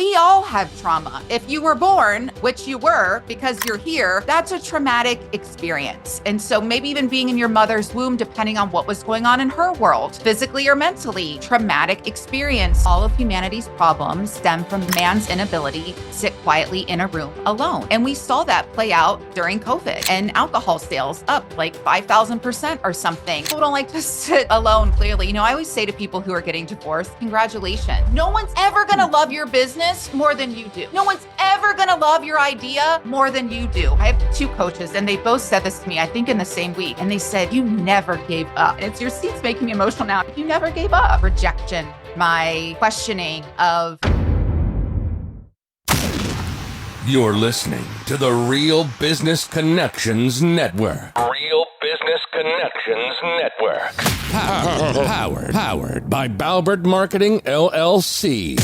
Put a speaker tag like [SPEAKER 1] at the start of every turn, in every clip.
[SPEAKER 1] We all have trauma. If you were born, which you were because you're here, that's a traumatic experience. And so maybe even being in your mother's womb, depending on what was going on in her world, physically or mentally, traumatic experience. All of humanity's problems stem from man's inability to sit quietly in a room alone. And we saw that play out during COVID, and alcohol sales up like 5,000% or something. People don't like to sit alone, clearly. I always say to people who are getting divorced, congratulations. No one's ever gonna love your business more than you do. No one's ever gonna love your idea more than you do. I have two coaches and they both said this to me, I think in the same week. And they said, you never gave up. And it's your seat's making me emotional now. You never gave up. Rejection, my questioning of.
[SPEAKER 2] You're listening to the Real Business Connections Network. Real Business Connections Network. Powered by Balbert Marketing, LLC.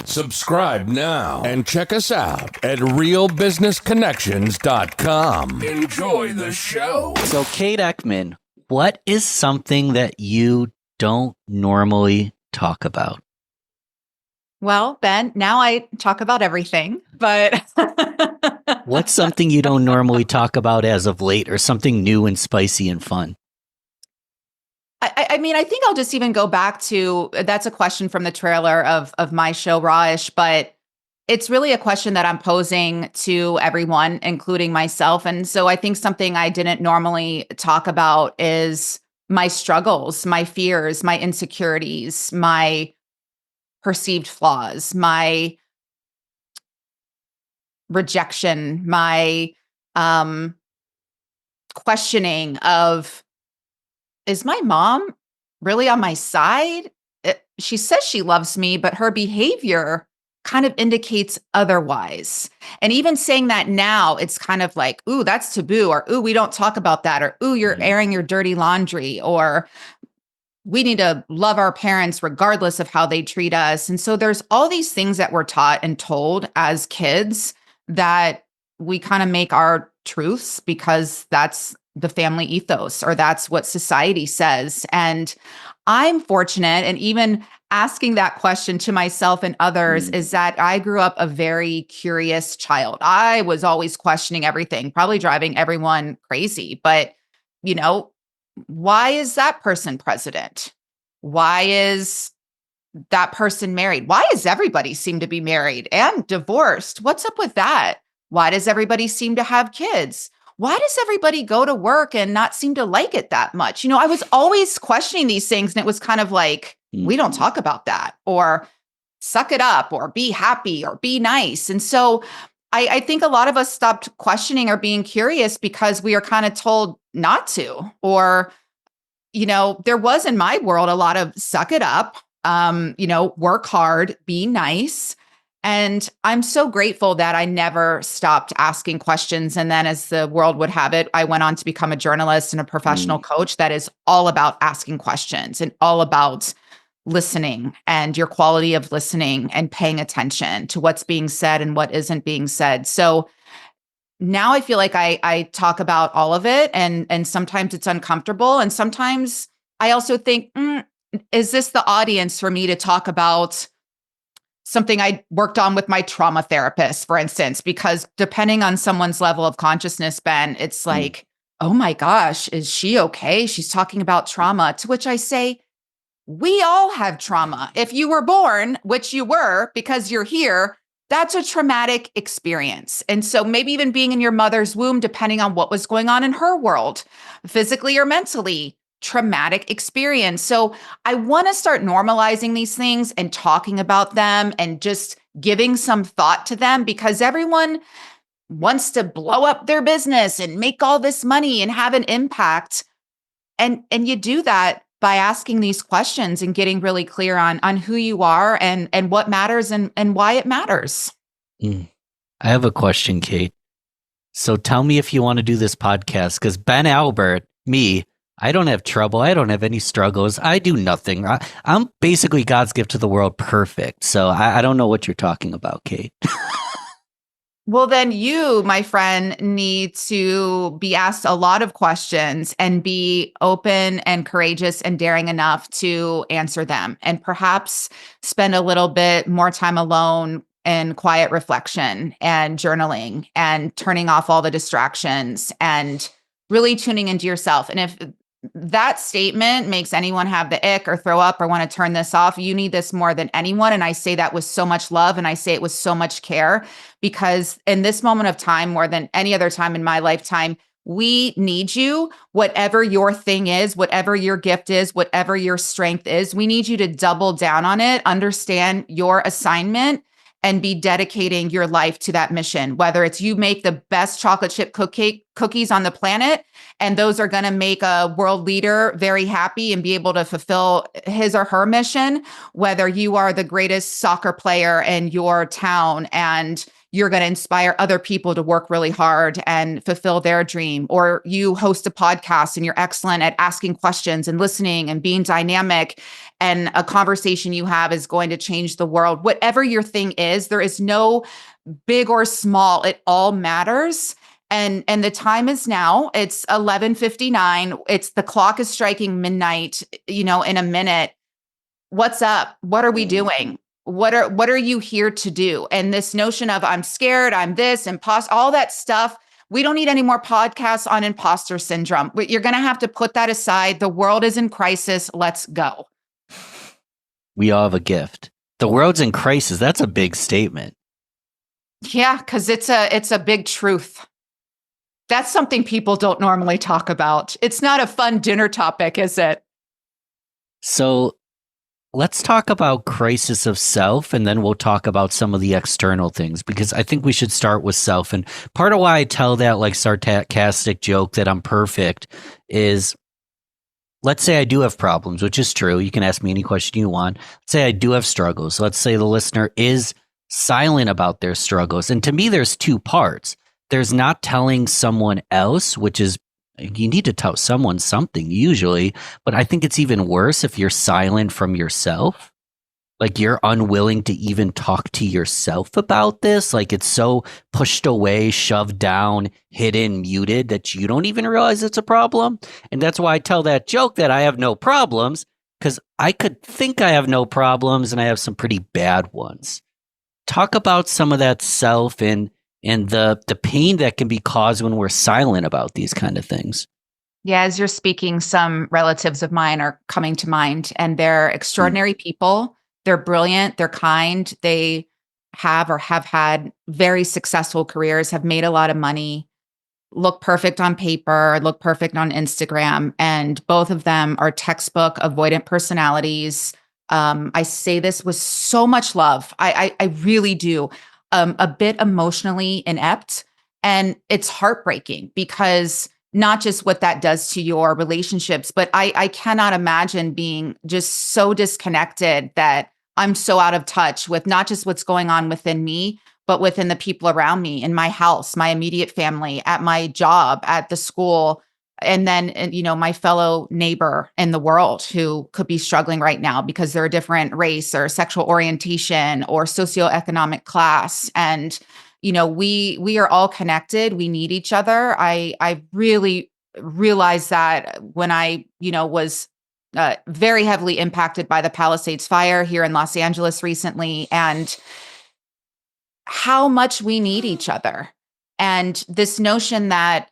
[SPEAKER 2] Subscribe now and check us out at realbusinessconnections.com. Enjoy the show.
[SPEAKER 3] So, Kate Eckman, what is something that you don't normally talk about?
[SPEAKER 1] Well, Ben, now I talk about everything, but
[SPEAKER 3] what's something you don't normally talk about as of late, or something new and spicy and fun?
[SPEAKER 1] I mean, I think I'll just even go back to, that's a question from the trailer of my show, Rawish, but it's really a question that I'm posing to everyone, including myself. And so I think something I didn't normally talk about is my struggles, my fears, my insecurities, my perceived flaws, my rejection, my questioning of, is my mom really on my side? She says she loves me, but her behavior kind of indicates otherwise. And even saying that now, it's kind of like, ooh, that's taboo, or ooh, we don't talk about that, or ooh, you're airing your dirty laundry, or we need to love our parents regardless of how they treat us. And so there's all these things that we're taught and told as kids that we kind of make our truths because that's the family ethos, or that's what society says. And I'm fortunate, and even asking that question to myself and others, is that I grew up a very curious child. I was always questioning everything, probably driving everyone crazy. But, why is that person president? Why is that person married? Why does everybody seem to be married and divorced? What's up with that? Why does everybody seem to have kids? Why does everybody go to work and not seem to like it that much? I was always questioning these things, and it was kind of like, we don't talk about that, or suck it up, or be happy, or be nice. And so I think a lot of us stopped questioning or being curious because we are kind of told not to, or, there was in my world a lot of suck it up, work hard, be nice. And I'm so grateful that I never stopped asking questions. And then, as the world would have it, I went on to become a journalist and a professional coach that is all about asking questions and all about listening, and your quality of listening and paying attention to what's being said and what isn't being said. So now I feel like I talk about all of it, and sometimes it's uncomfortable. And sometimes I also think, is this the audience for me to talk about something I worked on with my trauma therapist, for instance? Because depending on someone's level of consciousness, Ben, it's like, oh my gosh, is she okay? She's talking about trauma. To which I say, we all have trauma. If you were born, which you were because you're here, that's a traumatic experience. And so maybe even being in your mother's womb, depending on what was going on in her world, physically or mentally, traumatic experience. So I want to start normalizing these things and talking about them and just giving some thought to them, because everyone wants to blow up their business and make all this money and have an impact. And you do that by asking these questions and getting really clear on who you are and what matters and why it matters.
[SPEAKER 3] I have a question, Kate. So tell me if you want to do this podcast, because Ben Albert, me, I don't have trouble. I don't have any struggles. I do nothing. I'm basically God's gift to the world. Perfect. So I don't know what you're talking about, Kate.
[SPEAKER 1] Well, then you, my friend, need to be asked a lot of questions and be open and courageous and daring enough to answer them, and perhaps spend a little bit more time alone and quiet reflection and journaling and turning off all the distractions and really tuning into yourself. And if that statement makes anyone have the ick or throw up or want to turn this off, you need this more than anyone. And I say that with so much love, and I say it with so much care, because in this moment of time, more than any other time in my lifetime, we need you. Whatever your thing is, whatever your gift is, whatever your strength is, we need you to double down on it, understand your assignment, and be dedicating your life to that mission. Whether it's you make the best chocolate chip cookies on the planet, and those are going to make a world leader very happy and be able to fulfill his or her mission, whether you are the greatest soccer player in your town and you're going to inspire other people to work really hard and fulfill their dream, or you host a podcast and you're excellent at asking questions and listening and being dynamic, and a conversation you have is going to change the world. Whatever your thing is, there is no big or small. It all matters. And the time is now. It's 11:59. The clock is striking midnight, in a minute. What's up? What are we doing? What are you here to do? And this notion of I'm scared, I'm this, all that stuff. We don't need any more podcasts on imposter syndrome. You're going to have to put that aside. The world is in crisis. Let's go.
[SPEAKER 3] We all have a gift. The world's in crisis. That's a big statement.
[SPEAKER 1] Yeah, because it's a big truth. That's something people don't normally talk about. It's not a fun dinner topic, is it?
[SPEAKER 3] So let's talk about crisis of self, and then we'll talk about some of the external things, because I think we should start with self. And part of why I tell that like sarcastic joke that I'm perfect is, let's say I do have problems, which is true. You can ask me any question you want. Let's say I do have struggles. Let's say the listener is silent about their struggles. And to me, there's two parts. There's not telling someone else, which is, you need to tell someone something usually, but I think it's even worse if you're silent from yourself. Like you're unwilling to even talk to yourself about this. Like it's so pushed away, shoved down, hidden, muted that you don't even realize it's a problem. And that's why I tell that joke that I have no problems, because I could think I have no problems and I have some pretty bad ones. Talk about some of that self and the pain that can be caused when we're silent about these kind of things.
[SPEAKER 1] Yeah, as you're speaking, some relatives of mine are coming to mind, and they're extraordinary people. They're brilliant. They're kind. They have or have had very successful careers, have made a lot of money, look perfect on paper, look perfect on Instagram. And both of them are textbook avoidant personalities. I say this with so much love. I really do. A bit emotionally inept. And it's heartbreaking, because not just what that does to your relationships, but I cannot imagine being just so disconnected that I'm so out of touch with not just what's going on within me, but within the people around me, in my house, my immediate family, at my job, at the school, and then, my fellow neighbor in the world who could be struggling right now because they're a different race or sexual orientation or socioeconomic class. And, we are all connected. We need each other. I really realized that when I, was very heavily impacted by the Palisades fire here in Los Angeles recently, and how much we need each other. And this notion that,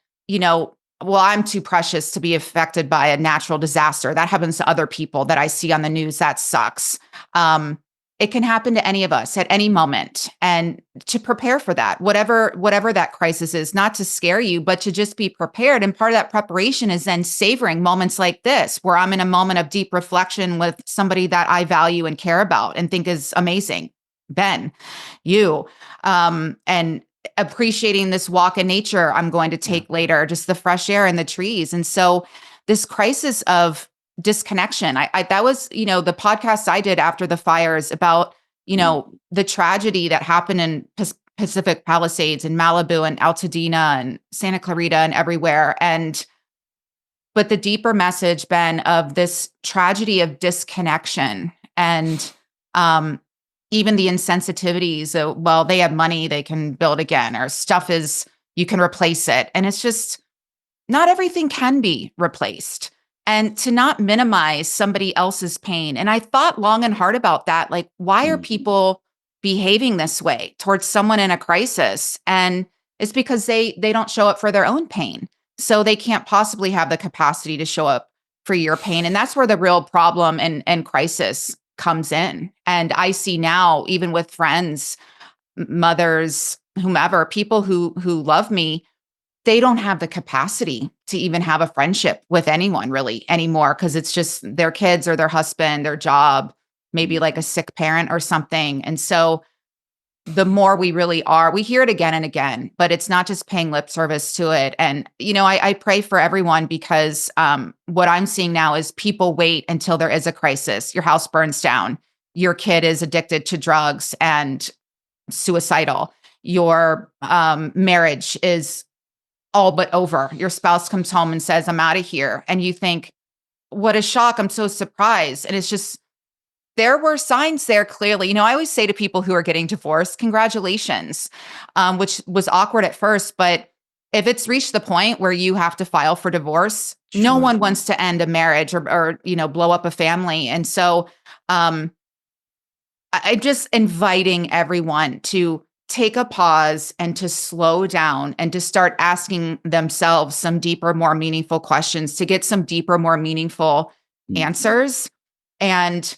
[SPEAKER 1] well, I'm too precious to be affected by a natural disaster. That happens to other people that I see on the news. That sucks. It can happen to any of us at any moment. And to prepare for that, whatever that crisis is, not to scare you, but to just be prepared. And part of that preparation is then savoring moments like this, where I'm in a moment of deep reflection with somebody that I value and care about and think is amazing. Ben, you, and appreciating this walk in nature I'm going to take later, just the fresh air and the trees. And so this crisis of disconnection, I that was, the podcast I did after the fires about, the tragedy that happened in Pacific Palisades and Malibu and Altadena and Santa Clarita and everywhere. But the deeper message, Ben, of this tragedy of disconnection and, even the insensitivities of, well, they have money, they can build again, or stuff is, you can replace it. And it's just, not everything can be replaced. And to not minimize somebody else's pain. And I thought long and hard about that. Like, why are people behaving this way towards someone in a crisis? And it's because they don't show up for their own pain. So they can't possibly have the capacity to show up for your pain. And that's where the real problem and crisis comes in. And I see now, even with friends, mothers, whomever, people who love me, they don't have the capacity to even have a friendship with anyone really anymore, because it's just their kids or their husband, their job, maybe like a sick parent or something. And so the more we really are, we hear it again and again, but it's not just paying lip service to it. And, I pray for everyone, because what I'm seeing now is people wait until there is a crisis. Your house burns down. Your kid is addicted to drugs and suicidal. Your marriage is all but over. Your spouse comes home and says, I'm out of here. And you think, what a shock. I'm so surprised. And it's just, there were signs there clearly. I always say to people who are getting divorced, congratulations, which was awkward at first. But if it's reached the point where you have to file for divorce, no one wants to end a marriage or blow up a family. And so I'm just inviting everyone to take a pause and to slow down and to start asking themselves some deeper, more meaningful questions, to get some deeper, more meaningful answers. And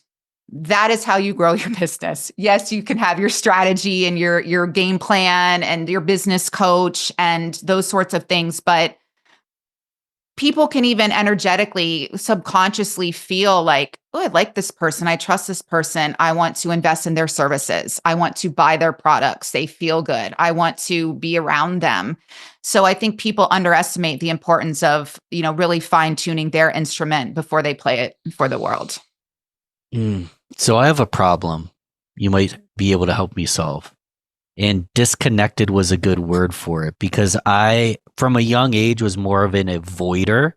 [SPEAKER 1] that is how you grow your business. Yes, you can have your strategy and your game plan and your business coach and those sorts of things, but people can even energetically, subconsciously feel like, oh, I like this person. I trust this person. I want to invest in their services. I want to buy their products. They feel good. I want to be around them. So I think people underestimate the importance of, really fine tuning their instrument before they play it for the world.
[SPEAKER 3] So I have a problem you might be able to help me solve. And disconnected was a good word for it, because I, from a young age, was more of an avoider.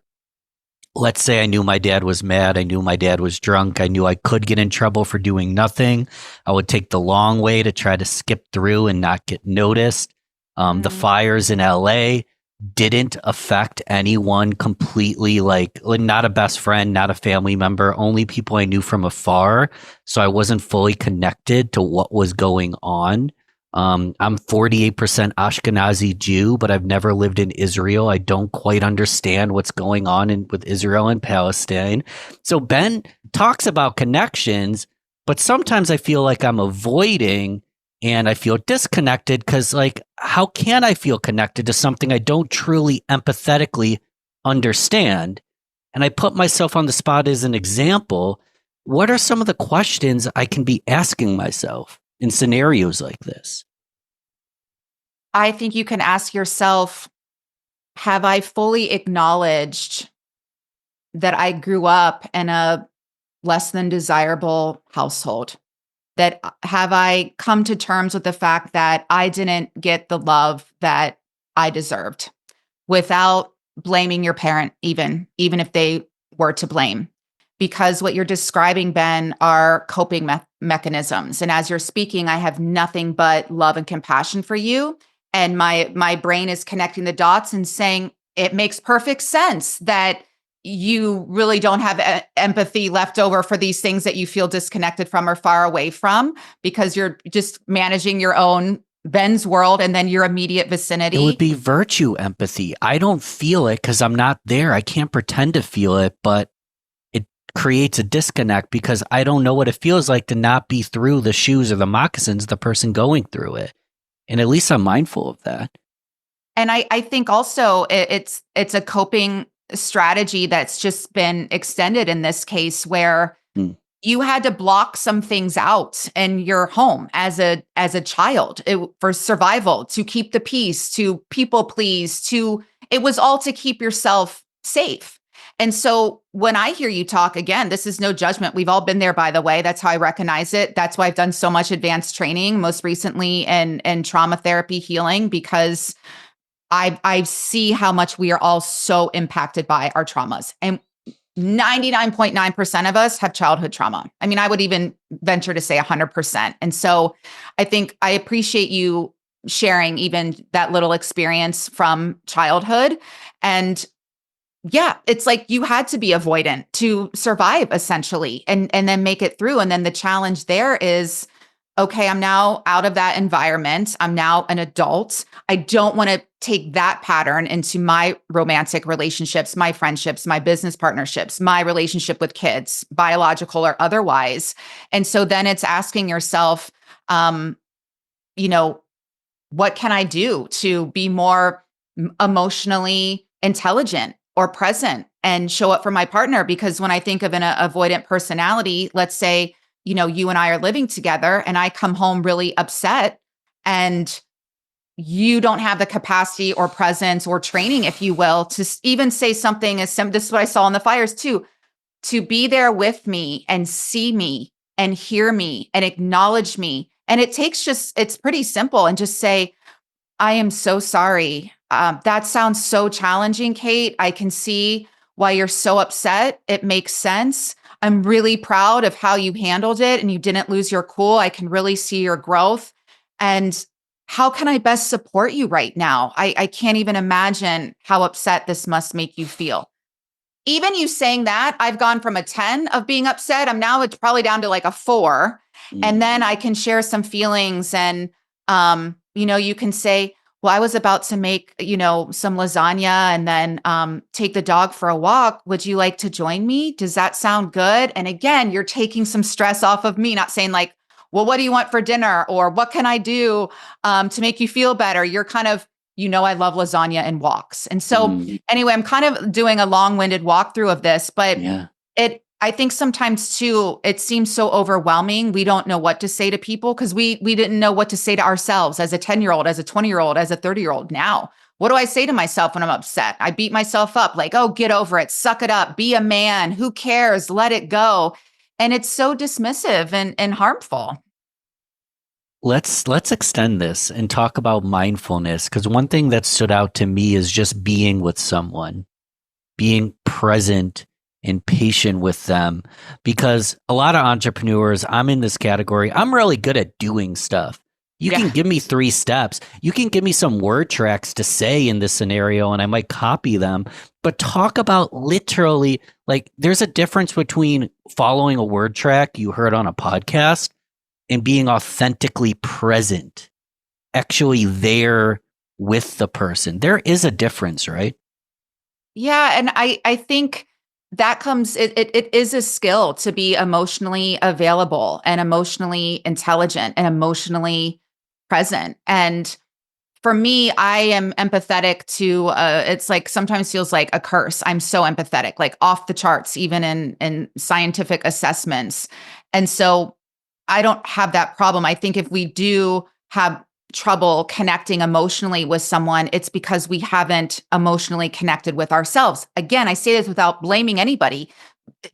[SPEAKER 3] Let's say I knew my dad was mad. I knew my dad was drunk. I knew I could get in trouble for doing nothing. I would take the long way to try to skip through and not get noticed. The fires in LA didn't affect anyone completely, like not a best friend, not a family member, only people I knew from afar. So I wasn't fully connected to what was going on. I'm 48% Ashkenazi Jew, but I've never lived in Israel. I don't quite understand what's going on with Israel and Palestine. So Ben talks about connections, but sometimes I feel like I'm avoiding and I feel disconnected, because how can I feel connected to something I don't truly empathetically understand? And I put myself on the spot as an example. What are some of the questions I can be asking myself in scenarios like this?
[SPEAKER 1] I think you can ask yourself, have I fully acknowledged that I grew up in a less than desirable household? That have I come to terms with the fact that I didn't get the love that I deserved, without blaming your parent, even if they were to blame? Because what you're describing, Ben, are coping mechanisms. And as you're speaking, I have nothing but love and compassion for you. And my brain is connecting the dots and saying, it makes perfect sense that you really don't have empathy left over for these things that you feel disconnected from or far away from, because you're just managing your own Ben's world and then your immediate vicinity.
[SPEAKER 3] It would be virtue empathy. I don't feel it because I'm not there. I can't pretend to feel it, but it creates a disconnect because I don't know what it feels like to not be through the shoes or the moccasins of the person going through it. And at least I'm mindful of that.
[SPEAKER 1] And I think also it's a coping strategy that's just been extended in this case, where you had to block some things out in your home as a child for survival, to keep the peace, to people please, it was all to keep yourself safe. And so when I hear you talk, again, this is no judgment. We've all been there, by the way. That's how I recognize it. That's why I've done so much advanced training, most recently in trauma therapy healing, because I see how much we are all so impacted by our traumas. And 99.9% of us have childhood trauma. I mean, I would even venture to say 100%. And so I think I appreciate you sharing even that little experience from childhood. And yeah, it's like you had to be avoidant to survive, essentially, and then make it through. And then the challenge there is okay, I'm now out of that environment. I'm now an adult. I don't want to take that pattern into my romantic relationships, my friendships, my business partnerships, my relationship with kids, biological or otherwise. And so then it's asking yourself, um, you know, what can I do to be more emotionally intelligent or present and show up for my partner? Because when I think of an avoidant personality, let's say, you and I are living together and I come home really upset and you don't have the capacity or presence or training, if you will, to even say something as simple. This is what I saw in the fires too, to be there with me and see me and hear me and acknowledge me. And it's pretty simple, and just say, I am so sorry. That sounds so challenging, Kate. I can see why you're so upset. It makes sense. I'm really proud of how you handled it and you didn't lose your cool. I can really see your growth. And how can I best support you right now? I can't even imagine how upset this must make you feel. Even you saying that, I've gone from a 10 of being upset. It's probably down to like a 4. And then I can share some feelings and, you can say, well, I was about to make, some lasagna and then take the dog for a walk. Would you like to join me? Does that sound good? And again, you're taking some stress off of me, not saying like, well, what do you want for dinner? Or what can I do to make you feel better? You're kind of, I love lasagna and walks. And so anyway, I'm kind of doing a long-winded walkthrough of this, but
[SPEAKER 3] Yeah.
[SPEAKER 1] I think sometimes too, it seems so overwhelming. We don't know what to say to people because we didn't know what to say to ourselves as a 10-year-old, as a 20-year-old, as a 30-year-old. Now, what do I say to myself when I'm upset? I beat myself up like, oh, get over it, suck it up, be a man, who cares, let it go. And it's so dismissive and harmful.
[SPEAKER 3] Let's extend this and talk about mindfulness, because one thing that stood out to me is just being with someone, being present and patient with them. Because a lot of entrepreneurs, I'm in this category, I'm really good at doing stuff. You can give me 3 steps. You can give me some word tracks to say in this scenario and I might copy them. But talk about literally, like, there's a difference between following a word track you heard on a podcast and being authentically present, actually there with the person. There is a difference, right?
[SPEAKER 1] Yeah. And I think that it is a skill to be emotionally available and emotionally intelligent and emotionally present. And for me, I am empathetic to, it's like sometimes feels like a curse. I'm so empathetic, like off the charts, even in scientific assessments. And so I don't have that problem. I think if we do have trouble connecting emotionally with someone, it's because we haven't emotionally connected with ourselves. Again, I say this without blaming anybody.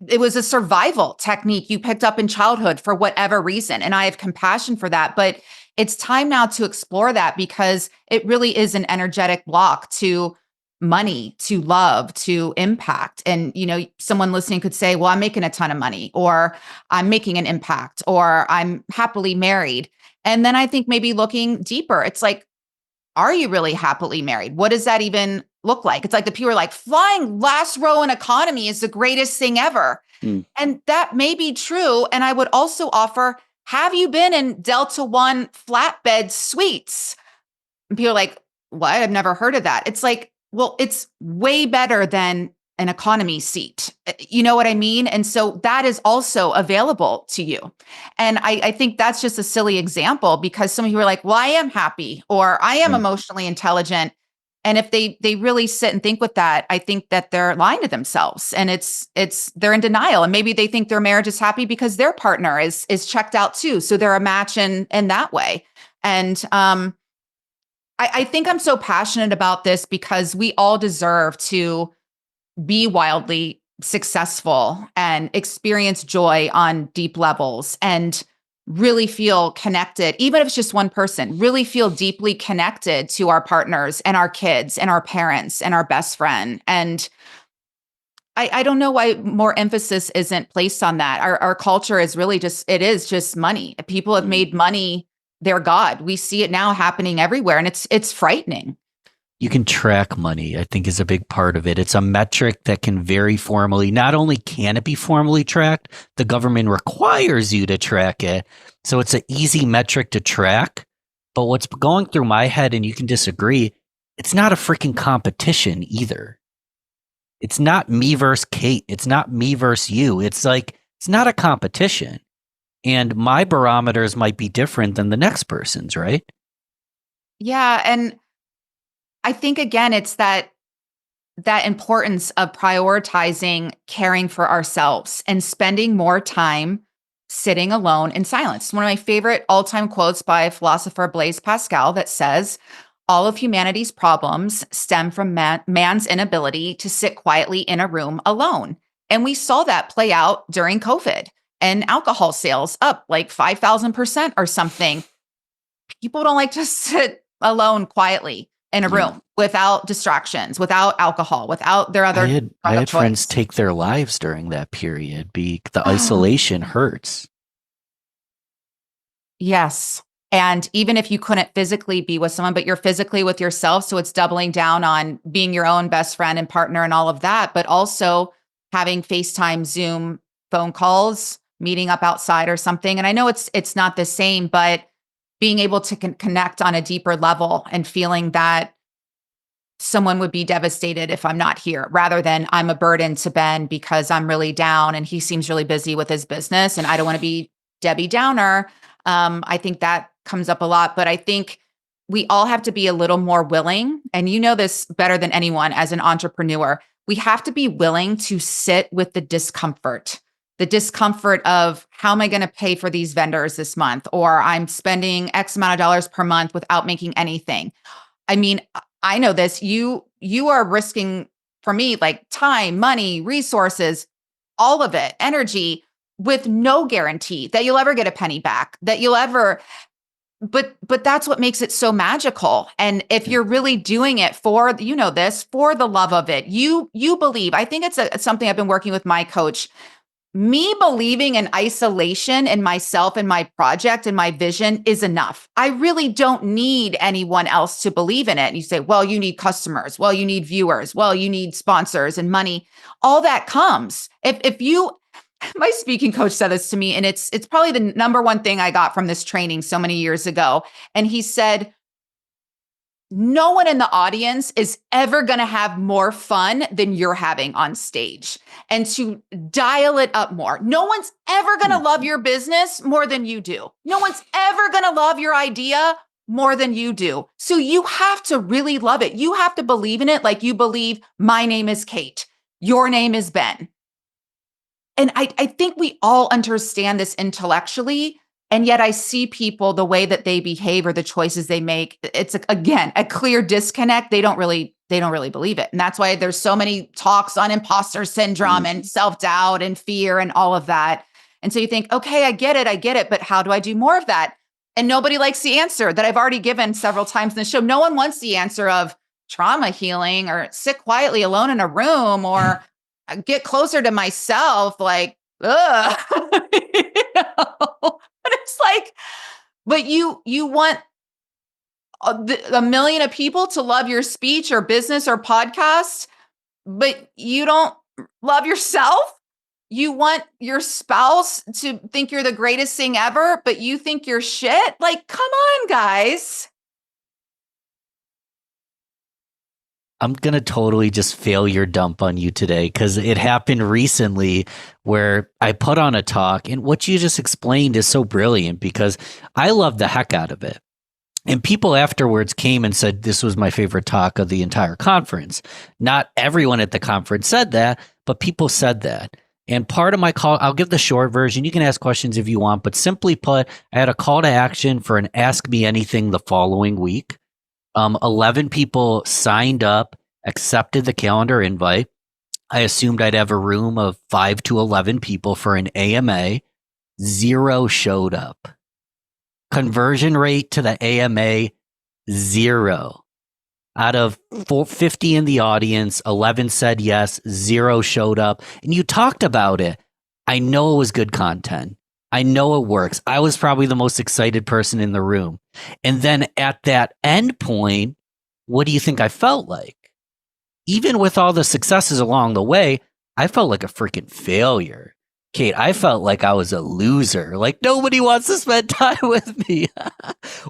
[SPEAKER 1] It was a survival technique you picked up in childhood for whatever reason. And I have compassion for that. But it's time now to explore that because it really is an energetic block to money, to love, to impact. And, someone listening could say, well, I'm making a ton of money, or I'm making an impact, or I'm happily married. And then I think maybe looking deeper, it's like, are you really happily married? What does that even look like? It's like the people are like, flying last row in economy is the greatest thing ever. And that may be true. And I would also offer, have you been in Delta One flatbed suites? And people are like, what? I've never heard of that. It's like, well, it's way better than an economy seat. You know what I mean? And so that is also available to you. And I think that's just a silly example because some of you are like, well, I am happy or I am emotionally intelligent. And if they really sit and think with that, I think that they're lying to themselves and they're in denial. And maybe they think their marriage is happy because their partner is checked out too. So they're a match in that way. And I think I'm so passionate about this because we all deserve to be wildly successful and experience joy on deep levels and really feel connected, even if it's just one person, really feel deeply connected to our partners and our kids and our parents and our best friend. And I don't know why more emphasis isn't placed on that. Our culture is really it is just money. People have made money their God. We see it now happening everywhere and it's frightening.
[SPEAKER 3] You can track money, I think, is a big part of it. It's a metric that can very formally, not only can it be formally tracked, the government requires you to track it. So it's an easy metric to track. But what's going through my head, and you can disagree, it's not a freaking competition either. It's not me versus Kate. It's not me versus you. It's like, it's not a competition. And my barometers might be different than the next person's, right?
[SPEAKER 1] Yeah. And I think, again, it's that importance of prioritizing caring for ourselves and spending more time sitting alone in silence. One of my favorite all-time quotes by philosopher Blaise Pascal that says, all of humanity's problems stem from man's inability to sit quietly in a room alone. And we saw that play out during COVID, and alcohol sales up like 5,000% or something. People don't like to sit alone quietly in a room without distractions, without alcohol, without their other
[SPEAKER 3] I had friends take their lives during that period. The isolation hurts.
[SPEAKER 1] Yes. And even if you couldn't physically be with someone, but you're physically with yourself, so it's doubling down on being your own best friend and partner and all of that, but also having FaceTime, Zoom, phone calls, meeting up outside or something. And I know it's not the same, but being able to connect on a deeper level and feeling that someone would be devastated if I'm not here, rather than I'm a burden to Ben because I'm really down and he seems really busy with his business and I don't want to be Debbie Downer. I think that comes up a lot, but I think we all have to be a little more willing. And you know this better than anyone as an entrepreneur. We have to be willing to sit with the discomfort of how am I going to pay for these vendors this month? Or I'm spending X amount of dollars per month without making anything. I mean, I know this. You are risking, for me, like time, money, resources, all of it, energy, with no guarantee that you'll ever get a penny back, that you'll ever, but that's what makes it so magical. And if you're really doing it for, you know this, for the love of it, you believe. I think it's something I've been working with my coach. Me believing in isolation in myself and my project and my vision is enough. I really don't need anyone else to believe in it. And you say, well, you need customers. Well, you need viewers. Well, you need sponsors and money. All that comes. If you, my speaking coach said this to me, and it's probably the number one thing I got from this training so many years ago. And he said, no one in the audience is ever going to have more fun than you're having on stage, and to dial it up more. No one's ever going to love your business more than you do. No one's ever going to love your idea more than you do. So you have to really love it. You have to believe in it like you believe my name is Kate, your name is Ben. And I think we all understand this intellectually. And yet I see people, the way that they behave or the choices they make, it's again, a clear disconnect. They don't really believe it. And that's why there's so many talks on imposter syndrome and self-doubt and fear and all of that. And so you think, okay, I get it. But how do I do more of that? And nobody likes the answer that I've already given several times in the show. No one wants the answer of trauma healing or sit quietly alone in a room or get closer to myself. Like, ugh. But it's like, but you want a million of people to love your speech or business or podcast, but you don't love yourself. You want your spouse to think you're the greatest thing ever, but you think you're shit. Like, come on, guys.
[SPEAKER 3] I'm going to totally just fail your dump on you today because it happened recently where I put on a talk, and what you just explained is so brilliant because I love the heck out of it. And people afterwards came and said, this was my favorite talk of the entire conference. Not everyone at the conference said that, but people said that. And part of my call, I'll give the short version. You can ask questions if you want, but simply put, I had a call to action for an Ask Me Anything the following week. 11 people signed up, accepted the calendar invite. I assumed I'd have a room of 5 to 11 people for an AMA. 0 showed up. Conversion rate to the AMA, 0. Out of 50 in the audience, 11 said yes, 0 showed up. And you talked about it. I know it was good content. I know it works. I was probably the most excited person in the room. And then at that end point, what do you think I felt like? Even with all the successes along the way, I felt like a freaking failure. Kate, I felt like I was a loser. Like nobody wants to spend time with me.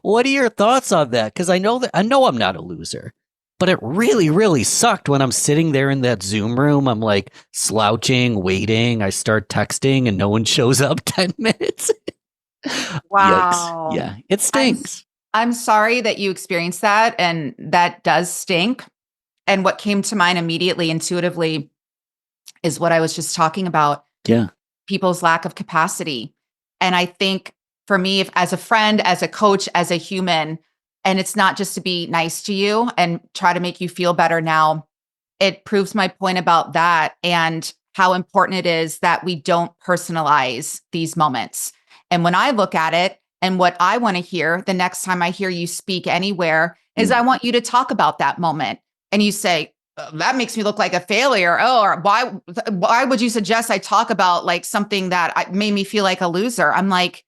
[SPEAKER 3] What are your thoughts on that? Because I know I'm not a loser, but it really, really sucked when I'm sitting there in that Zoom room. I'm like slouching, waiting. I start texting and no one shows up 10 minutes. Yikes.
[SPEAKER 1] Wow.
[SPEAKER 3] Yeah, it
[SPEAKER 1] I'm
[SPEAKER 3] stinks.
[SPEAKER 1] I'm sorry that you experienced that, and that does stink. And what came to mind immediately, intuitively, is what I was just talking about,
[SPEAKER 3] Yeah.
[SPEAKER 1] people's lack of capacity. And I think for me, if as a friend, as a coach, as a human, and it's not just to be nice to you and try to make you feel better now, it proves my point about that and how important it is that we don't personalize these moments. And when I look at it, and what I want to hear the next time I hear you speak anywhere is I want you to talk about that moment. And you say, that makes me look like a failure. Oh, or why would you suggest I talk about like something that made me feel like a loser? I'm like,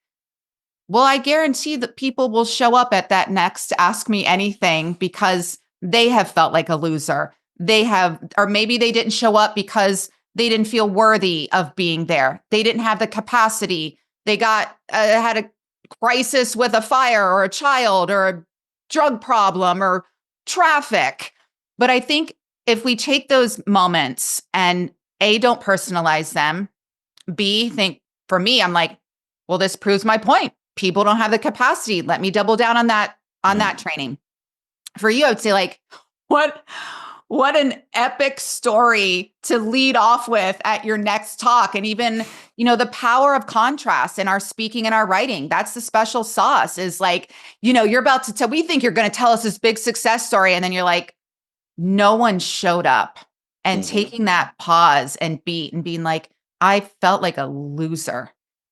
[SPEAKER 1] well, I guarantee that people will show up at that next Ask Me Anything because they have felt like a loser. They have, or maybe they didn't show up because they didn't feel worthy of being there. They didn't have the capacity. They had a crisis with a fire or a child or a drug problem or traffic. But I think if we take those moments and A, don't personalize them, B, think for me, I'm like, well, this proves my point. People don't have the capacity. Let me double down on that training. For you, I would say like, what an epic story to lead off with at your next talk. And even, the power of contrast in our speaking and our writing. That's the special sauce is like, you're about to tell, we think you're going to tell us this big success story. And then you're like, no one showed up. And taking that pause and beat and being like, I felt like a loser.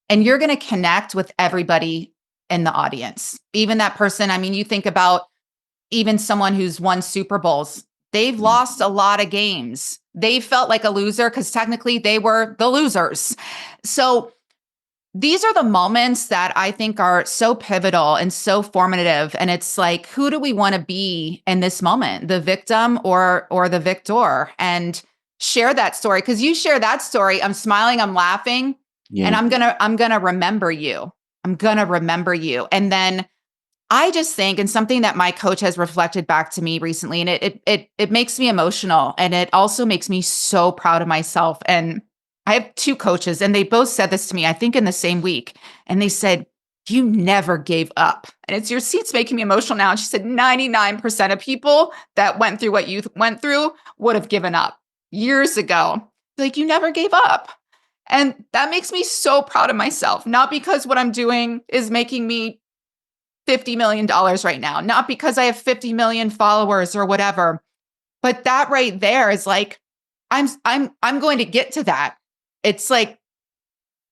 [SPEAKER 1] And you're going to connect with everybody in the audience. Even that person, I mean, you think about even someone who's won Super Bowls, they've lost a lot of games. They felt like a loser because technically they were the losers. So these are the moments that I think are so pivotal and so formative. And it's like, who do we want to be in this moment? The victim or the victor? And share that story. Because you share that story, I'm smiling, I'm laughing, and I'm gonna remember you. I'm gonna remember you. And then I just think, and something that my coach has reflected back to me recently, and it makes me emotional, and it also makes me so proud of myself. And I have two coaches, and they both said this to me, I think in the same week. And they said, you never gave up. And it's your seat's making me emotional now. And she said, 99% of people that went through what you went through would have given up years ago. Like, you never gave up. And that makes me so proud of myself, not because what I'm doing is making me $50 million right now, not because I have 50 million followers or whatever, but that right there is like, I'm going to get to that. It's like,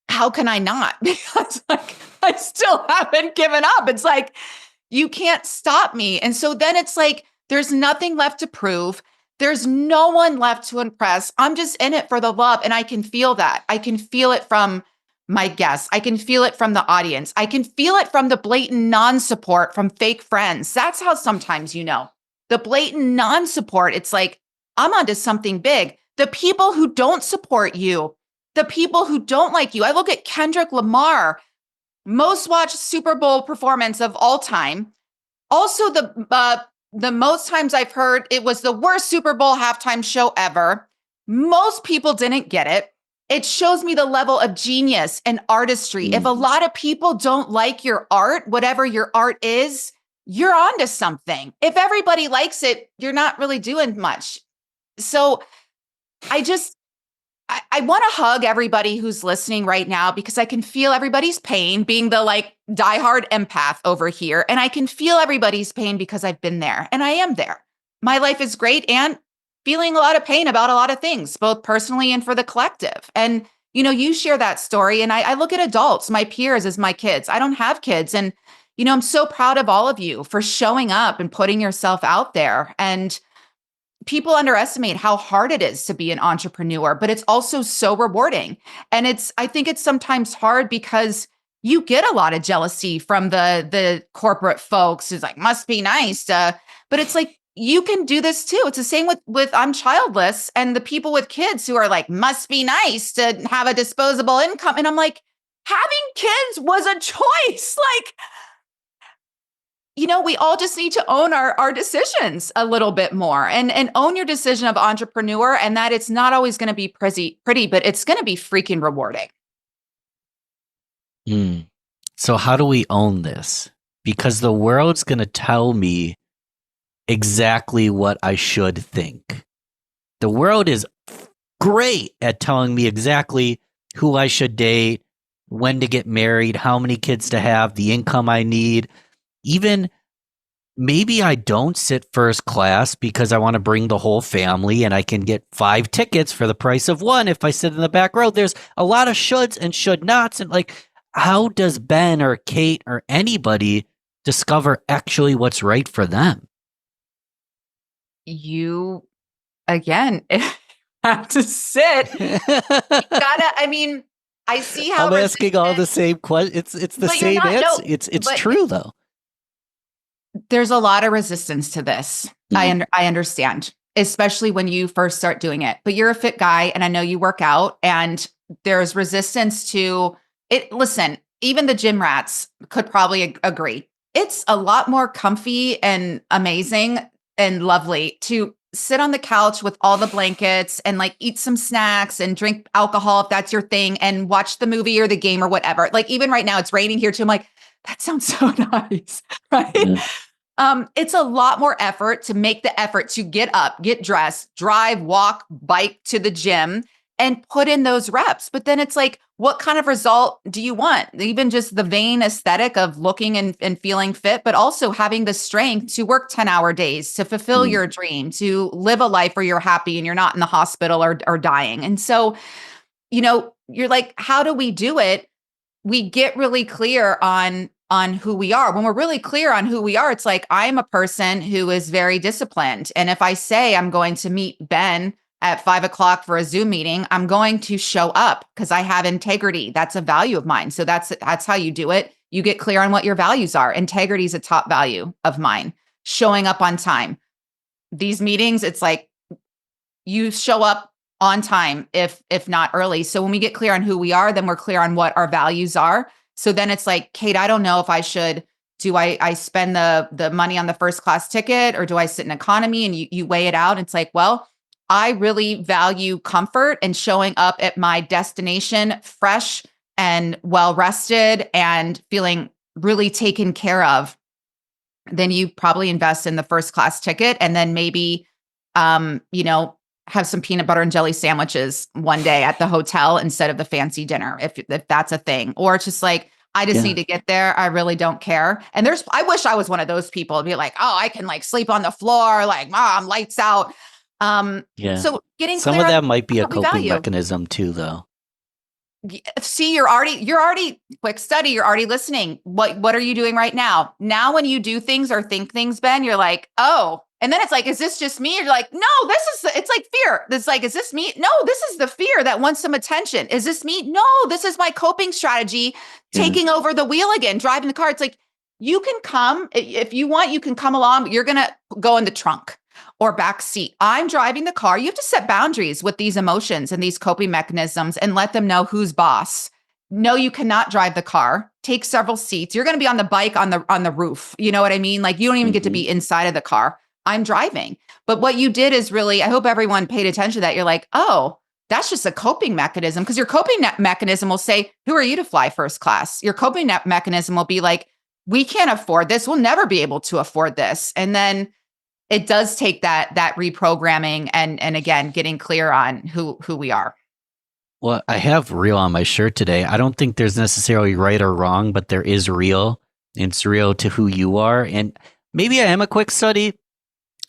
[SPEAKER 1] how can I not? Because like, I still haven't given up. It's like, you can't stop me. And so then it's like, there's nothing left to prove. There's no one left to impress. I'm just in it for the love. And I can feel that. I can feel it from my guests. I can feel it from the audience. I can feel it from the blatant non-support from fake friends. That's how sometimes, the blatant non-support, it's like, I'm onto something big. The people who don't support you, the people who don't like you. I look at Kendrick Lamar, most watched Super Bowl performance of all time. Also, the most times I've heard it was the worst Super Bowl halftime show ever. Most people didn't get it. It shows me the level of genius and artistry. If a lot of people don't like your art, whatever your art is, you're onto something. If everybody likes it, you're not really doing much. So I want to hug everybody who's listening right now because I can feel everybody's pain being the like diehard empath over here. And I can feel everybody's pain because I've been there and I am there. My life is great and feeling a lot of pain about a lot of things, both personally and for the collective. And, you share that story. And I look at adults, my peers as my kids. I don't have kids. And, I'm so proud of all of you for showing up and putting yourself out there. And people underestimate how hard it is to be an entrepreneur, but it's also so rewarding. And I think it's sometimes hard because you get a lot of jealousy from the corporate folks who's like, must be nice. But it's like, you can do this too. It's the same with I'm childless and the people with kids who are like, must be nice to have a disposable income. And I'm like, having kids was a choice. Like, we all just need to own our decisions a little bit more and own your decision of entrepreneur, and that it's not always going to be pretty, but it's going to be freaking rewarding.
[SPEAKER 3] So how do we own this? Because the world's going to tell me exactly what I should think. The world is great at telling me exactly who I should date, when to get married, how many kids to have, the income I need. Even maybe I don't sit first class because I want to bring the whole family and I can get 5 tickets for the price of 1 if I sit in the back row. There's a lot of shoulds and should nots. And like, how does Ben or Kate or anybody discover actually what's right for them?
[SPEAKER 1] You, again, have to sit. You gotta, I see how
[SPEAKER 3] I'm asking all the same questions. It's the same answer.
[SPEAKER 1] No,
[SPEAKER 3] it's true though.
[SPEAKER 1] There's a lot of resistance to this. I understand, especially when you first start doing it. But you're a fit guy, and I know you work out, and there's resistance to it. Listen, even the gym rats could probably agree. It's a lot more comfy and amazing and lovely to sit on the couch with all the blankets and like eat some snacks and drink alcohol if that's your thing and watch the movie or the game or whatever. Like even right now it's raining here too. I'm like, that sounds so nice, right? Yeah. It's a lot more effort to make the effort to get up, get dressed, drive, walk, bike to the gym and put in those reps. But then it's like, what kind of result do you want? Even just the vain aesthetic of looking and feeling fit, but also having the strength to work 10-hour days, to fulfill your dream, to live a life where you're happy and you're not in the hospital or dying. And so, you're like, how do we do it? We get really clear on who we are. When we're really clear on who we are, it's like, I'm a person who is very disciplined. And if I say I'm going to meet Ben at 5:00 for a Zoom meeting, I'm going to show up because I have integrity. That's a value of mine. So that's how you do it. You get clear on what your values are. Integrity is a top value of mine. Showing up on time. These meetings, it's like you show up on time, if not early. So when we get clear on who we are, then we're clear on what our values are. So then it's like, Kate, I don't know if I should, do I spend the money on the first class ticket or do I sit in economy? And you weigh it out. It's like, well, I really value comfort and showing up at my destination fresh and well-rested and feeling really taken care of. Then you probably invest in the first class ticket and then maybe, have some peanut butter and jelly sandwiches one day at the hotel instead of the fancy dinner, if that's a thing. Or it's just like, I just need to get there. I really don't care. And I wish I was one of those people to be like, oh, I can like sleep on the floor, like, Mom, lights out. So getting
[SPEAKER 3] some
[SPEAKER 1] clear
[SPEAKER 3] of that might be a
[SPEAKER 1] what we
[SPEAKER 3] coping
[SPEAKER 1] value.
[SPEAKER 3] mechanism too, though.
[SPEAKER 1] See, you're already quick study. You're already listening. What are you doing right now? Now, when you do things or think things, Ben, you're like, oh, and then it's like, is this just me? You're like, no, it's like fear. It's like, is this me? No, this is the fear that wants some attention. Is this me? No, this is my coping strategy, taking over the wheel again, driving the car. It's like, you can come if you want, you can come along. You're going to go in the trunk or back seat. I'm driving the car. You have to set boundaries with these emotions and these coping mechanisms and let them know who's boss. No, you cannot drive the car. Take several seats. You're going to be on the bike on the roof. You know what I mean? Like you don't even get to be inside of the car. I'm driving. But what you did is really, I hope everyone paid attention to that. You're like, oh, that's just a coping mechanism. Because your coping mechanism will say, who are you to fly first class? Your coping mechanism will be like, we can't afford this. We'll never be able to afford this. And then it does take that reprogramming and again, getting clear on who we are.
[SPEAKER 3] Well, I have real on my shirt today. I don't think there's necessarily right or wrong, but there is real. It's real to who you are. And maybe I am a quick study.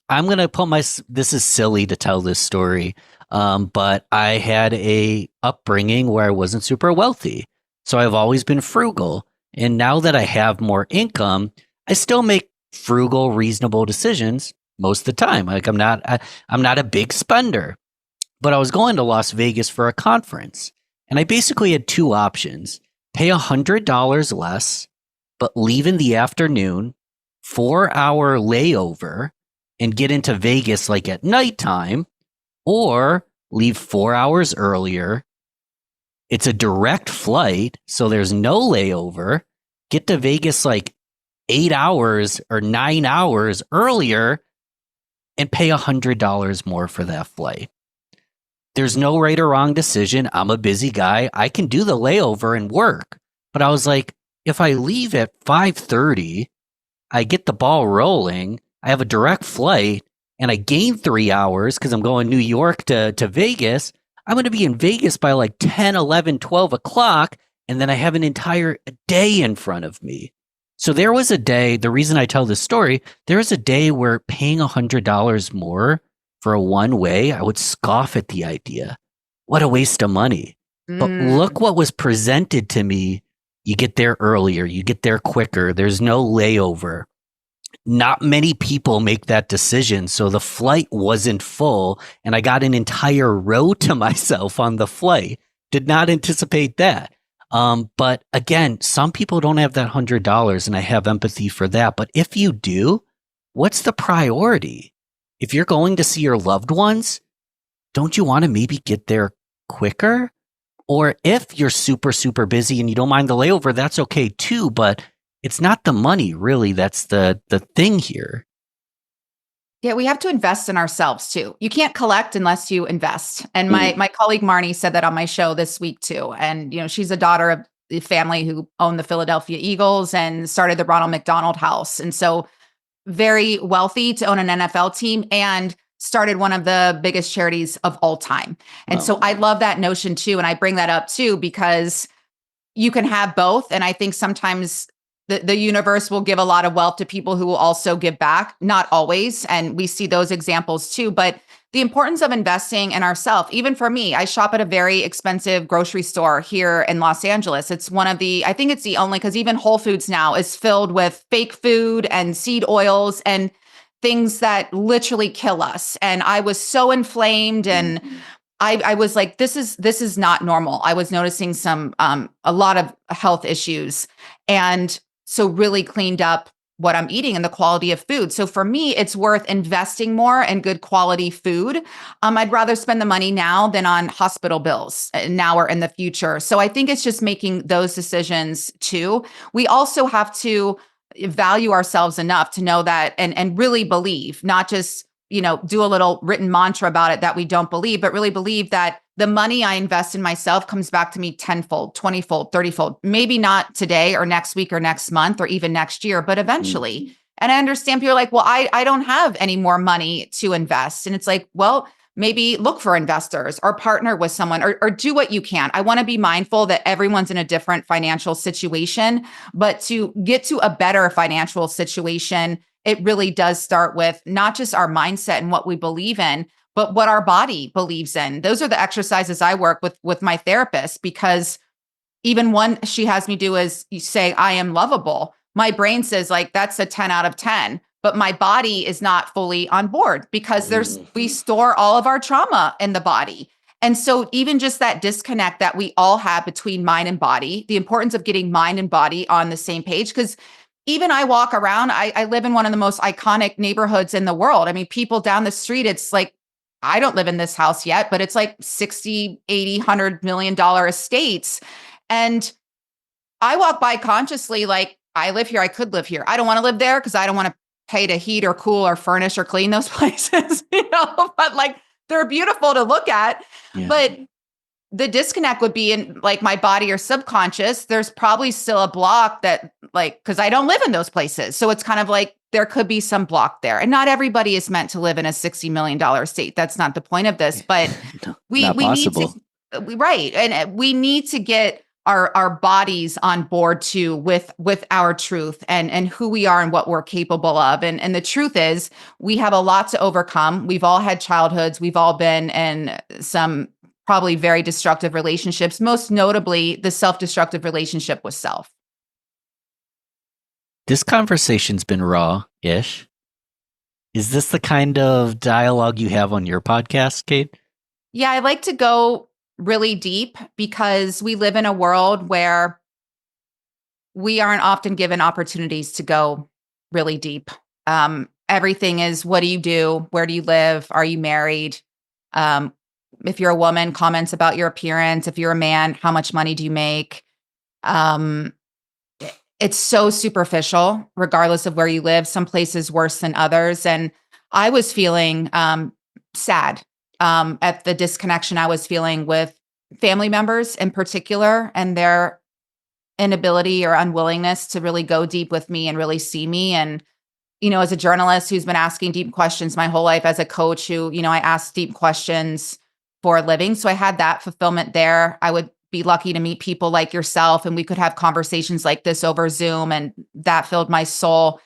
[SPEAKER 3] I'm going to put this is silly to tell this story, but I had a upbringing where I wasn't super wealthy. So I've always been frugal. And now that I have more income, I still make frugal, reasonable decisions most of the time. Like I'm not a big spender, but I was going to Las Vegas for a conference and I basically had 2 options: pay $100 less, but leave in the afternoon, 4-hour layover, and get into Vegas like at nighttime, or leave 4 hours earlier. It's a direct flight, so there's no layover. Get to Vegas like 8 hours or 9 hours earlier and pay $100 more for that flight. There's no right or wrong decision. I'm a busy guy. I can do the layover and work. But I was like, if I leave at 5:30, I get the ball rolling, I have a direct flight, and I gain 3 hours because I'm going New York to Vegas. I'm going to be in Vegas by like 10, 11, 12 o'clock, and then I have an entire day in front of me. So there was a day, the reason I tell this story, there was a day where paying $100 more for a one-way, I would scoff at the idea. What a waste of money. But look what was presented to me. You get there earlier, you get there quicker, there's no layover. Not many people make that decision. So the flight wasn't full, and I got an entire row to myself on the flight. Did not anticipate that. But again, some people don't have that $100, and I have empathy for that. But if you do, what's the priority? If you're going to see your loved ones, don't you want to maybe get there quicker? Or if you're super, super busy and you don't mind the layover, that's okay too. But it's not the money, really. That's the thing here.
[SPEAKER 1] Yeah, we have to invest in ourselves too. You can't collect unless you invest. And my colleague Marnie said that on my show this week too. And she's a daughter of the family who owned the Philadelphia Eagles and started the Ronald McDonald House. And so very wealthy to own an NFL team and started one of the biggest charities of all time. And so I love that notion too. And I bring that up too, because you can have both. And I think sometimes the universe will give a lot of wealth to people who will also give back, not always. And we see those examples too. But the importance of investing in ourselves, even for me, I shop at a very expensive grocery store here in Los Angeles. It's one of the, I think it's the only, because even Whole Foods now is filled with fake food and seed oils and things that literally kill us. And I was so inflamed and I was like, this is not normal. I was noticing a lot of health issues. And so really cleaned up what I'm eating and the quality of food. So for me, it's worth investing more in good quality food. I'd rather spend the money now than on hospital bills now or in the future. So I think it's just making those decisions too. We also have to value ourselves enough to know that and really believe, not just do a little written mantra about it that we don't believe, but really believe that the money I invest in myself comes back to me tenfold, 20-fold, 30-fold, maybe not today or next week or next month or even next year, but eventually. And I understand people are like, well, I don't have any more money to invest. And it's like, well, maybe look for investors or partner with someone or do what you can. I want to be mindful that everyone's in a different financial situation, but to get to a better financial situation, it really does start with not just our mindset and what we believe in, but what our body believes in. Those are the exercises I work with my therapist, because even one she has me do is you say, I am lovable. My brain says like, that's a 10 out of 10, but my body is not fully on board because we store all of our trauma in the body. And so even just that disconnect that we all have between mind and body, the importance of getting mind and body on the same page, because even I walk around, I live in one of the most iconic neighborhoods in the world. I mean, people down the street, it's like, I don't live in this house yet, but it's like 60, 80, $100 million estates. And I walk by consciously like, I live here, I could live here. I don't want to live there because I don't want to pay to heat or cool or furnish or clean those places, but like they're beautiful to look at. Yeah. But the disconnect would be in like my body or subconscious. There's probably still a block that because I don't live in those places. So it's kind of like there could be some block there. And not everybody is meant to live in a $60 million estate. That's not the point of this, but we need to, right. And we need to get our bodies on board too with our truth and who we are and what we're capable of. And the truth is we have a lot to overcome. We've all had childhoods. We've all been in some probably very destructive relationships, most notably the self-destructive relationship with self.
[SPEAKER 3] This conversation's been raw-ish. Is this the kind of dialogue you have on your podcast, Kate?
[SPEAKER 1] Yeah, I like to go really deep because we live in a world where we aren't often given opportunities to go really deep. everything is, what do you do? Where do you live? Are you married? Um, if you're a woman, comments about your appearance. If you're a man, how much money do you make? Um, it's so superficial, regardless of where you live. Some places worse than others. And I was feeling sad at the disconnection I was feeling with family members in particular, and their inability or unwillingness to really go deep with me and really see me. And, as a journalist who's been asking deep questions my whole life, as a coach who, I ask deep questions for a living. So I had that fulfillment there. I would be lucky to meet people like yourself, and we could have conversations like this over Zoom, and that filled my soul.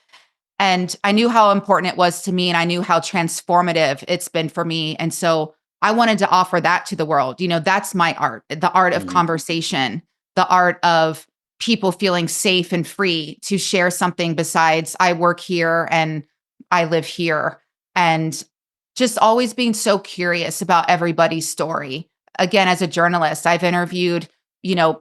[SPEAKER 1] And I knew how important it was to me, and I knew how transformative it's been for me. And so I wanted to offer that to the world. That's my art, the art of conversation, the art of people feeling safe and free to share something besides, I work here and I live here. And just always being so curious about everybody's story. Again, as a journalist, I've interviewed,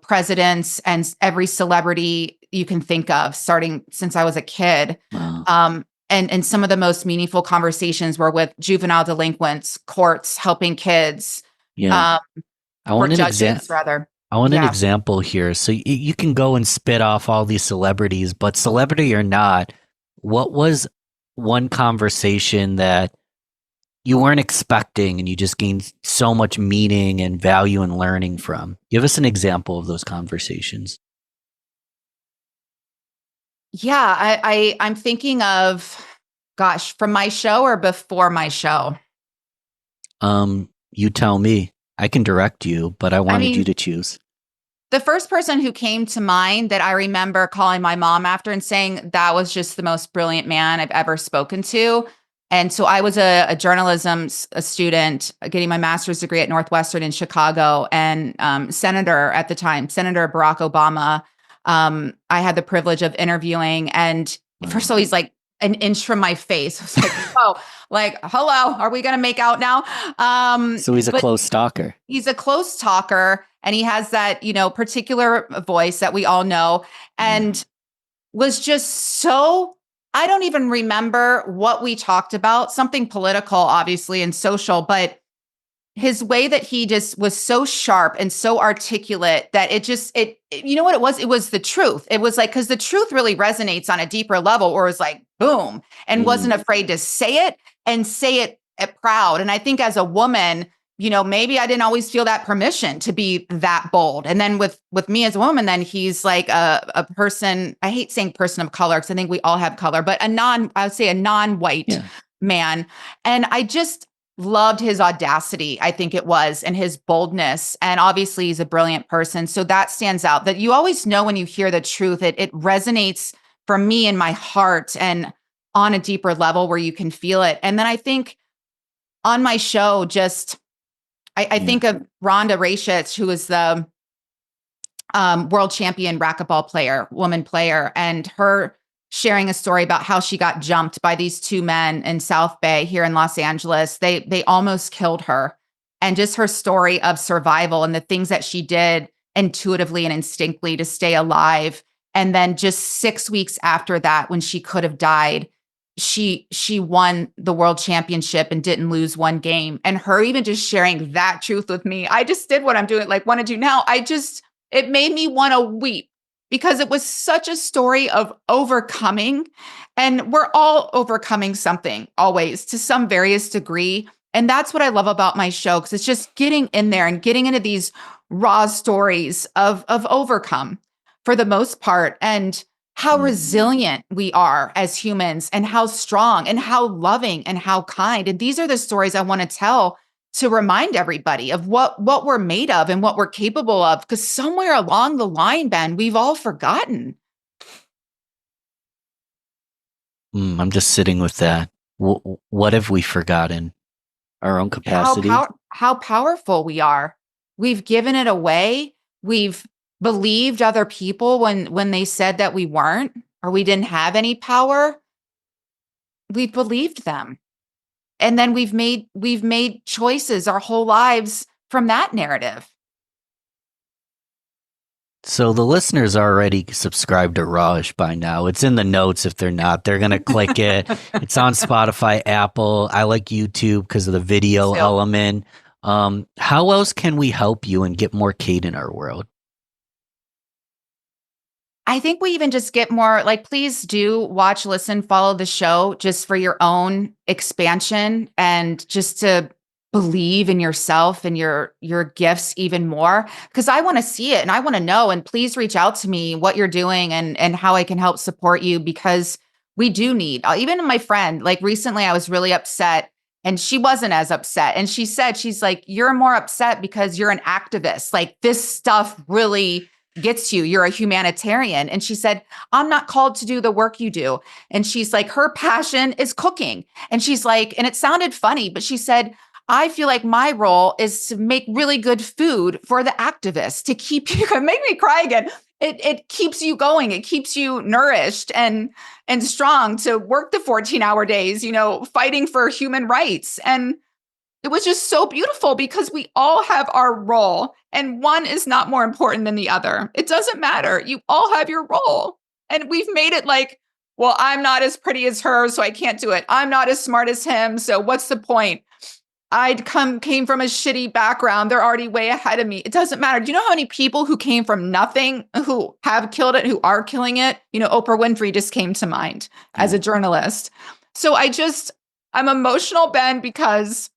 [SPEAKER 1] presidents and every celebrity you can think of, starting since I was a kid.
[SPEAKER 3] Wow.
[SPEAKER 1] And some of the most meaningful conversations were with juvenile delinquents, courts, helping kids,
[SPEAKER 3] Yeah. I
[SPEAKER 1] court
[SPEAKER 3] want an
[SPEAKER 1] judges, rather.
[SPEAKER 3] I want an
[SPEAKER 1] Yeah.
[SPEAKER 3] example here. So you can go and spit off all these celebrities, but celebrity or not, what was one conversation that you weren't expecting and you just gained so much meaning and value and learning from? Give us an example of those conversations.
[SPEAKER 1] Yeah, I'm thinking of, gosh, from my show or before my show.
[SPEAKER 3] You tell me. I can direct you, but I
[SPEAKER 1] I
[SPEAKER 3] wanted you
[SPEAKER 1] mean,
[SPEAKER 3] to choose.
[SPEAKER 1] the first person who came to mind that I remember calling my mom after and saying that was just the most brilliant man I've ever spoken to. And so I was a journalism a student, getting my master's degree at Northwestern in Chicago, and Senator at the time, Senator Barack Obama. I had the privilege of interviewing, and first of all, he's like an inch from my face. I was like, "Oh, like, hello, are we gonna make out now?"
[SPEAKER 3] So he's a
[SPEAKER 1] But
[SPEAKER 3] close stalker.
[SPEAKER 1] he's a close talker, and he has that, particular voice that we all know,
[SPEAKER 3] Yeah.
[SPEAKER 1] and was just so, I don't even remember what we talked about, something political, obviously, and social, but his way that he just was so sharp and so articulate that you know what it was? It was the truth. It was like, because the truth really resonates on a deeper level, or was like, boom, and wasn't afraid to say it, and say it proud. And I think as a woman, maybe I didn't always feel that permission to be that bold. And then with me as a woman, then he's like a person, I hate saying person of color, because I think we all have color, but I would say a non-white man. And I just loved his audacity, I think it was, and his boldness. And obviously he's a brilliant person. So that stands out, that you always know when you hear the truth, it resonates for me in my heart and on a deeper level where you can feel it. And then I think on my show, just, I think of Rhonda Rashich, who is the world champion racquetball player, woman player, and her sharing a story about how she got jumped by these two men in South Bay here in Los Angeles. They almost killed her. And just her story of survival and the things that she did intuitively and instinctively to stay alive. And then just 6 weeks after that, when she could have died, she won the world championship and didn't lose one game. And her even just sharing that truth with me, I just did what I'm doing, like want to do now. It made me want to weep, because it was such a story of overcoming. And we're all overcoming something always to some various degree. And that's what I love about my show, because it's just getting in there and getting into these raw stories of overcome for the most part, and how resilient we are as humans, and how strong and how loving and how kind. And these are the stories I want to tell, to remind everybody of what we're made of and what we're capable of, because somewhere along the line, Ben, we've all forgotten.
[SPEAKER 3] I'm just sitting with that. What have we forgotten? Our own capacity?
[SPEAKER 1] How powerful we are. We've given it away. We've believed other people when they said that we weren't, or we didn't have any power. We've believed them. And then we've made choices our whole lives from that narrative.
[SPEAKER 3] So the listeners are already subscribed to Rawish by now. It's in the notes. If they're not, they're going to click it. It's on Spotify, Apple. I like YouTube because of the video
[SPEAKER 1] So
[SPEAKER 3] element. How else can we help you and get more Kate in our world?
[SPEAKER 1] I think we even just get more like, please do watch, listen, follow the show just for your own expansion and just to believe in yourself and your gifts even more because I want to see it and I want to know, and please reach out to me what you're doing and how I can help support you because we do need even my friend, like recently I was really upset and she wasn't as upset, and she said, she's like, you're more upset because you're an activist, like this stuff really gets you. You're a humanitarian. And she said, I'm not called to do the work you do. And she's like, her passion is cooking. And she's like, and it sounded funny, but she said, I feel like my role is to make really good food for the activists to keep you, make me cry again. It keeps you going. It keeps you nourished and strong to work the 14-hour days, fighting for human rights. And it was just so beautiful because we all have our role and one is not more important than the other. It doesn't matter. You all have your role. And we've made it like, well, I'm not as pretty as her, so I can't do it. I'm not as smart as him, so what's the point? Came from a shitty background. They're already way ahead of me. It doesn't matter. Do you know how many people who came from nothing, who have killed it, who are killing it? Oprah Winfrey just came to mind as a journalist. So I'm emotional, Ben, because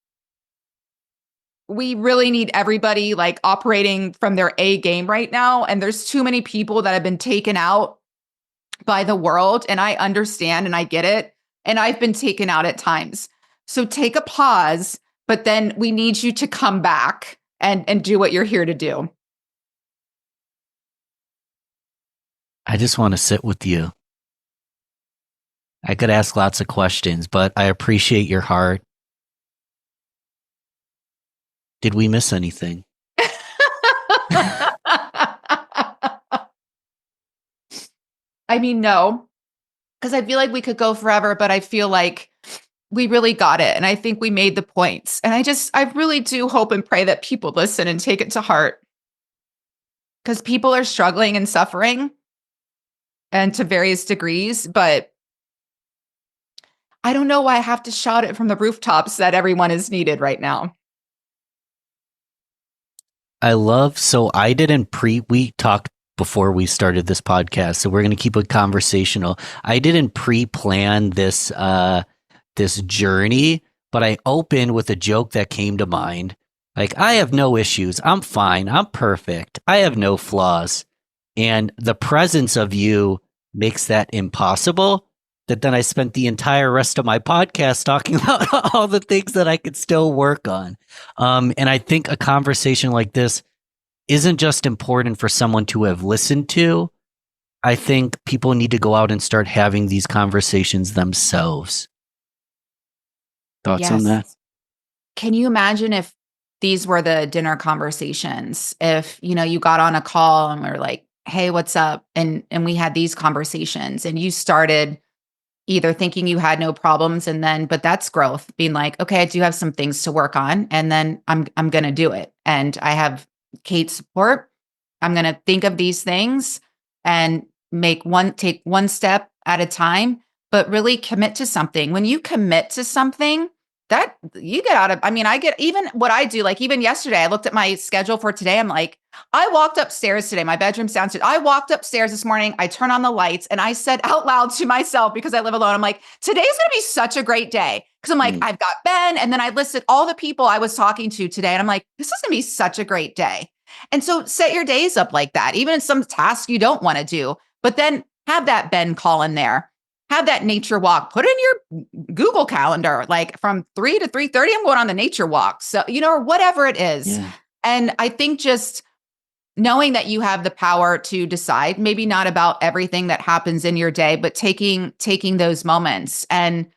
[SPEAKER 1] we really need everybody like operating from their A game right now. And there's too many people that have been taken out by the world. And I understand and I get it. And I've been taken out at times. So take a pause, but then we need you to come back and do what you're here to do.
[SPEAKER 3] I just want to sit with you. I could ask lots of questions, but I appreciate your heart. Did we miss anything?
[SPEAKER 1] I mean, no, because I feel like we could go forever, but I feel like we really got it. And I think we made the points. And I really do hope and pray that people listen and take it to heart because people are struggling and suffering and to various degrees. But I don't know why I have to shout it from the rooftops that everyone is needed right now.
[SPEAKER 3] So I didn't we talked before we started this podcast, so we're going to keep it conversational. I didn't pre-plan this journey, but I opened with a joke that came to mind. Like, I have no issues. I'm fine. I'm perfect. I have no flaws. And the presence of you makes that impossible. That then I spent the entire rest of my podcast talking about all the things that I could still work on. And I think a conversation like this isn't just important for someone to have listened to. I think people need to go out and start having these conversations themselves. Thoughts on that?
[SPEAKER 1] Can you imagine if these were the dinner conversations? If, you got on a call and we're like, hey, what's up? And we had these conversations and you started either thinking you had no problems but that's growth, being like, okay, I do have some things to work on and then I'm going to do it. And I have Kate's support. I'm going to think of these things and take one step at a time, but really commit to something. When you commit to something, that you get out of, I get even what I do, like even yesterday, I looked at my schedule for today. I'm like, I walked upstairs today. My bedroom's downstairs. I walked upstairs this morning. I turned on the lights and I said out loud to myself, because I live alone, I'm like, today's going to be such a great day. Cause I'm like, I've got Ben. And then I listed all the people I was talking to today. And I'm like, this is going to be such a great day. And so set your days up like that, even in some tasks you don't want to do, but then have that Ben call in there. Have that nature walk, put in your Google calendar, like from 3 to 3:30, I'm going on the nature walk. So, or whatever it is. Yeah. And I think just knowing that you have the power to decide, maybe not about everything that happens in your day, but taking those moments. And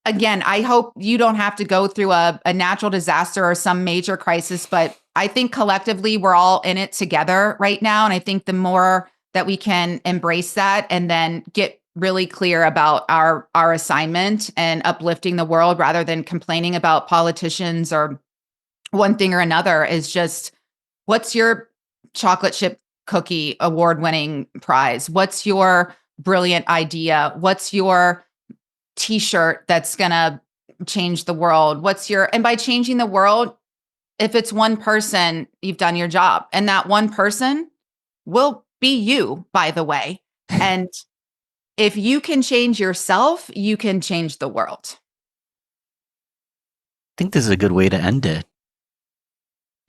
[SPEAKER 1] again, I hope you don't have to go through a natural disaster or some major crisis, but I think collectively we're all in it together right now. And I think the more that we can embrace that and then get really clear about our assignment and uplifting the world rather than complaining about politicians or one thing or another, is just what's your chocolate chip cookie award-winning prize? What's your brilliant idea? What's your t-shirt that's going to change the world? And by changing the world, if it's one person, you've done your job. And that one person will be you, by the way. And if you can change yourself, you can change the world.
[SPEAKER 3] I think this is a good way to end it.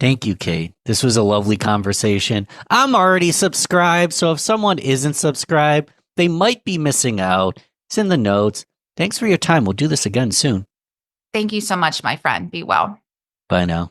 [SPEAKER 3] Thank you, Kate. This was a lovely conversation. I'm already subscribed, so if someone isn't subscribed, they might be missing out. It's in the notes. Thanks for your time. We'll do this again soon.
[SPEAKER 1] Thank you so much, my friend. Be well.
[SPEAKER 3] Bye now.